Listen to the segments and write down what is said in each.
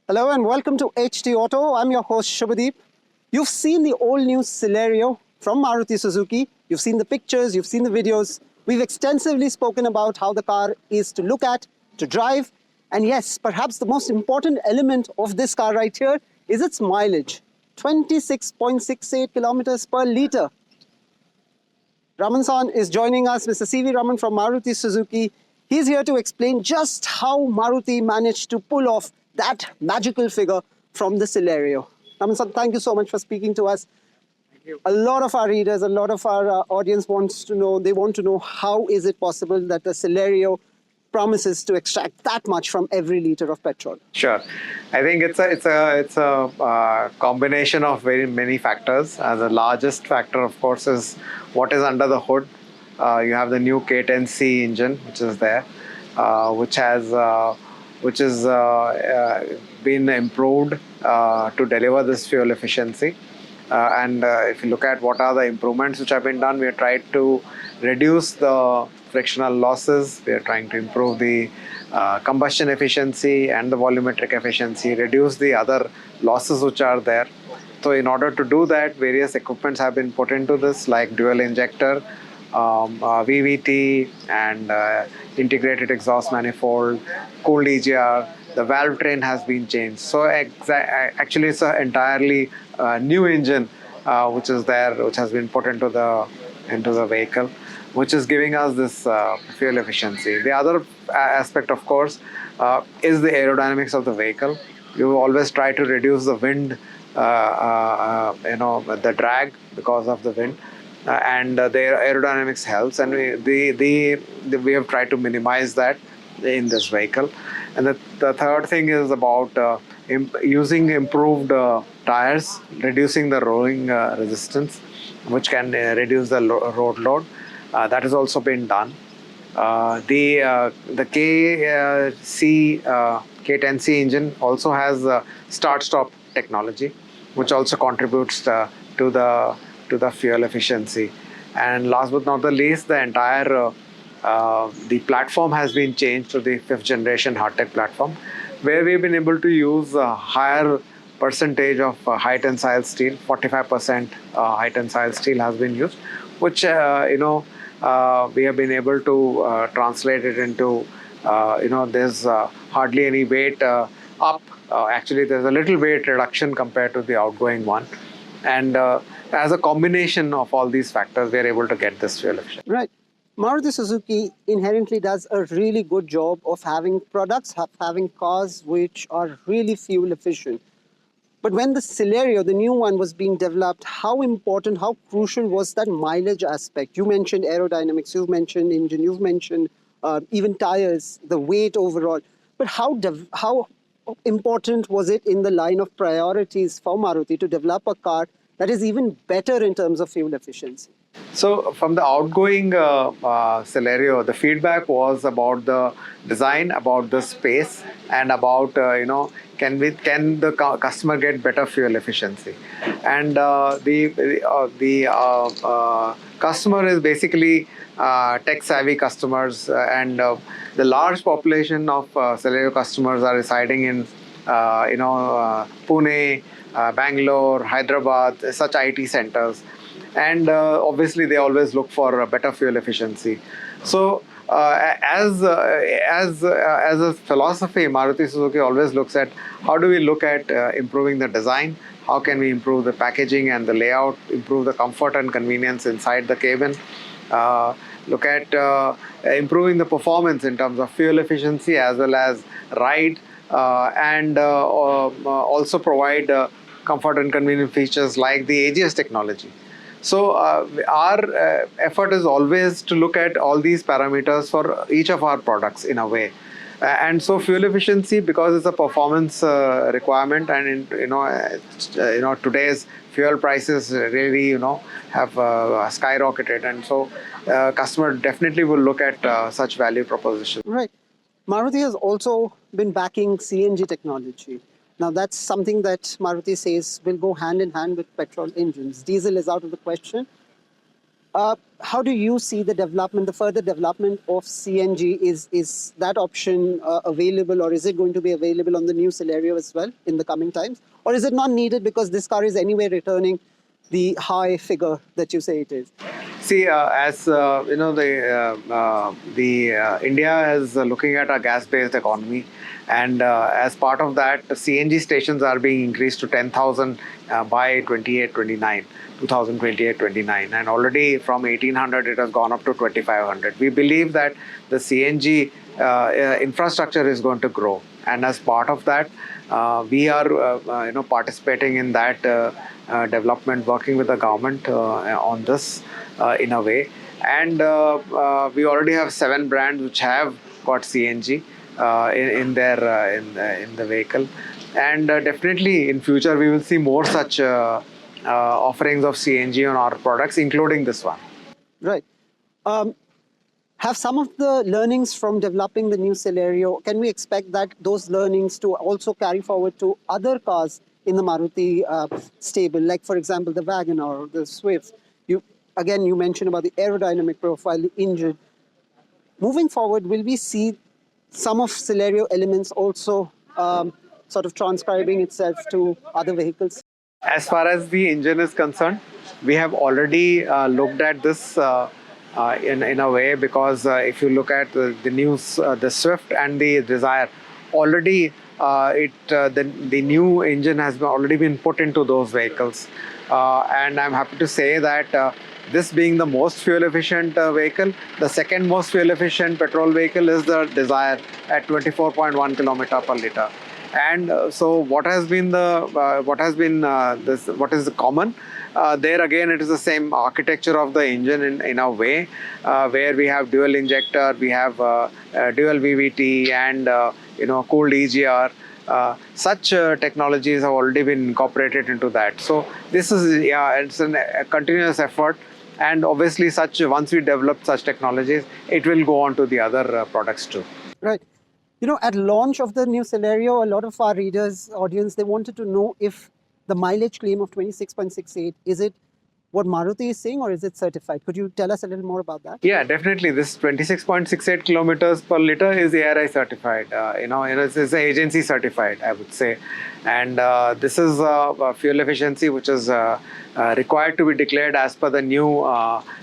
Hello and welcome to HT Auto. I'm your host Shubhadeep. You've seen the all-new Celerio from Maruti Suzuki. You've seen the pictures, you've seen the videos. We've extensively spoken about how the car is to look at, to drive, and yes, perhaps the most important element of this car right here is its mileage. 26.68 kilometers per litre. Raman-san is joining us, Mr. C.V. Raman from Maruti Suzuki. He's here to explain just how Maruti managed to pull off that magical figure from the Celerio. Raman-san, thank you so much for speaking to us. Thank you. A lot of our readers, a lot of our audience wants to know, they want to know how is it possible that the Celerio promises to extract that much from every liter of petrol? Sure, I think it's a combination of very many factors. The largest factor, of course, is what is under the hood. You have the new K10C engine, which is there, which has been improved to deliver this fuel efficiency. And if you look at what are the improvements which have been done, we have tried to reduce the frictional losses. We are trying to improve the combustion efficiency and the volumetric efficiency, reduce the other losses which are there. So in order to do that, various equipments have been put into this, like dual injector, VVT, and integrated exhaust manifold, cooled EGR. The valve train has been changed. So actually it's an entirely new engine which is there, which has been put into the vehicle, which is giving us this fuel efficiency. The other aspect, of course, is the aerodynamics of the vehicle. You always try to reduce the wind, the drag because of the wind. And the aerodynamics helps, and we have tried to minimize that in this vehicle. And the third thing is about using improved tires, reducing the rolling resistance, which can reduce the road load. That has also been done. The K10C engine also has start-stop technology, which also contributes to the fuel efficiency. And last but not the least, the entire the platform has been changed to the 5th generation hardtech platform, where we've been able to use a higher percentage of high tensile steel. 45% high tensile steel has been used, which we have been able to translate it into there's hardly any weight up. Actually, there's a little weight reduction compared to the outgoing one. And as a combination of all these factors, we are able to get this fuel efficiency. Right. Maruti Suzuki inherently does a really good job of having products, having cars which are really fuel efficient. But when the Celerio, the new one, was being developed, how important, how crucial was that mileage aspect? You mentioned aerodynamics, you've mentioned engine, you've mentioned even tires, the weight overall. But how important was it in the line of priorities for Maruti to develop a car that is even better in terms of fuel efficiency? So from the outgoing Celerio, the feedback was about the design, about the space, and about can the customer get better fuel efficiency? And the customer is basically tech savvy customers, and the large population of Celerio customers are residing in Pune, Bangalore, Hyderabad, such IT centers. And obviously they always look for a better fuel efficiency. So as a philosophy, Maruti Suzuki always looks at how do we look at improving the design, how can we improve the packaging and the layout, improve the comfort and convenience inside the cabin, look at improving the performance in terms of fuel efficiency as well as ride, and also provide comfort and convenient features like the AGS technology. So our effort is always to look at all these parameters for each of our products in a way. And so fuel efficiency, because it's a performance requirement, and today's fuel prices really have skyrocketed, and so customer definitely will look at such value proposition. Right. Maruti has also been backing CNG technology. Now, that's something that Maruti says will go hand in hand with petrol engines. Diesel is out of the question. How do you see the development, the further development of CNG? Is that option available, or is it going to be available on the new Celerio as well in the coming times? Or is it not needed because this car is anyway returning the high figure that you say it is? See, as you know, the India is looking at a gas-based economy, and as part of that, the CNG stations are being increased to 10,000 by 28-29, 2028-29, and already from 1,800 it has gone up to 2,500. We believe that the CNG infrastructure is going to grow, and as part of that, we are participating in that development, working with the government on this in a way. And we already have 7 brands which have got CNG in the vehicle, and definitely in future we will see more such offerings of CNG on our products, including this one. Right. Have some of the learnings from developing the new Celerio, can we expect that those learnings to also carry forward to other cars in the Maruti stable, like for example the Wagoner or the Swift? You mentioned about the aerodynamic profile, the engine. Moving forward, will we see some of Celerio elements also sort of transcribing itself to other vehicles? As far as the engine is concerned, we have already looked at this in a way, because if you look at the Swift and the Desire, already the new engine has already been put into those vehicles, and I'm happy to say that. This being the most fuel efficient vehicle, the second most fuel efficient petrol vehicle is the Desire at 24.1 kilometer per liter. And so what has been what is common there? Again, it is the same architecture of the engine in a way, where we have dual injector, we have dual VVT, and cooled EGR. Such technologies have already been incorporated into that. So this is, it's a continuous effort, and obviously once we develop such technologies, it will go on to the other products too. Right. At launch of the new Celerio, a lot of our readers, audience, they wanted to know if the mileage claim of 26.68, is it what Maruti is saying, or is it certified? Could you tell us a little more about that? Yeah, definitely. This 26.68 kilometers per liter is ARI certified. It's agency certified, I would say. And this is fuel efficiency which is required to be declared as per the new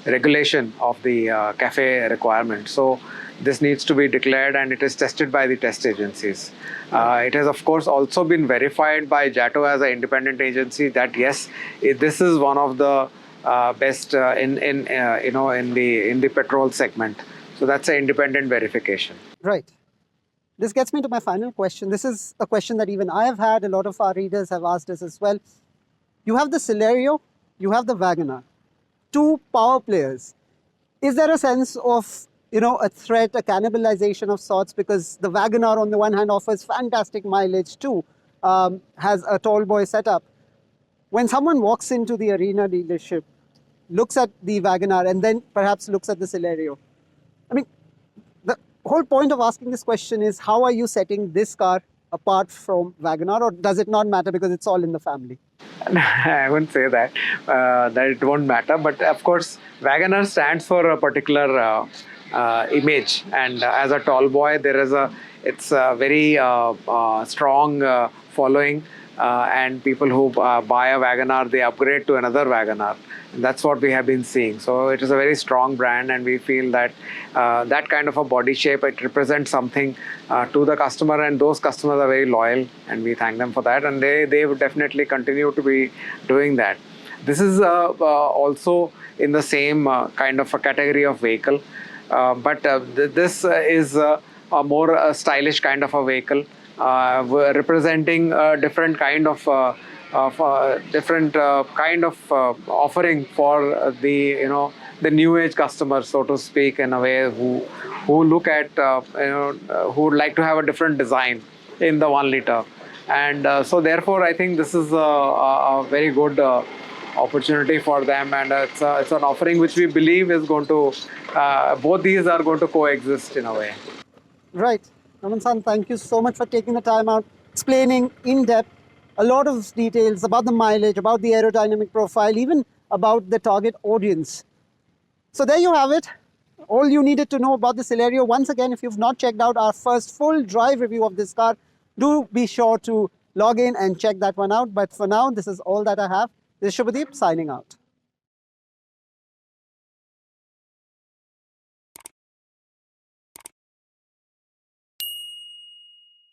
regulation of the CAFE requirement. So this needs to be declared, and it is tested by the test agencies. It has, of course, also been verified by JATO as an independent agency that yes, this is one of the best in the petrol segment. So that's an independent verification. Right. This gets me to my final question. This is a question that even I have had. A lot of our readers have asked us as well. You have the Celerio, you have the Wagoner, 2 power players. Is there a sense of a threat, a cannibalization of sorts, because the Wagoner on the one hand offers fantastic mileage too, has a tall boy setup. When someone walks into the Arena dealership, looks at the Wagoner, and then perhaps looks at the Celerio, I mean, the whole point of asking this question is, how are you setting this car apart from Wagoner, or does it not matter because it's all in the family? I wouldn't say that it won't matter, but of course Wagoner stands for a particular image, and as a tall boy, it's a very strong following, and people who buy a Wagoner, they upgrade to another Wagoner. And that's what we have been seeing. So it is a very strong brand, and we feel that that kind of a body shape, it represents something to the customer, and those customers are very loyal, and we thank them for that, and they would definitely continue to be doing that. This is also in the same kind of a category of vehicle, but this is a more stylish kind of a vehicle, representing a different kind of offering for the new age customers, so to speak, in a way, who look at who would like to have a different design in the 1 liter, and so therefore I think this is a very good opportunity for them, and it's an offering which we believe is going to both these are going to coexist in a way. Right. Raman-san, thank you so much for taking the time out, explaining in depth a lot of details about the mileage, about the aerodynamic profile, even about the target audience. So there you have it. All you needed to know about the Celerio. Once again, if you've not checked out our first full drive review of this car, do be sure to log in and check that one out. But for now, this is all that I have. This is Shubhadeep signing out.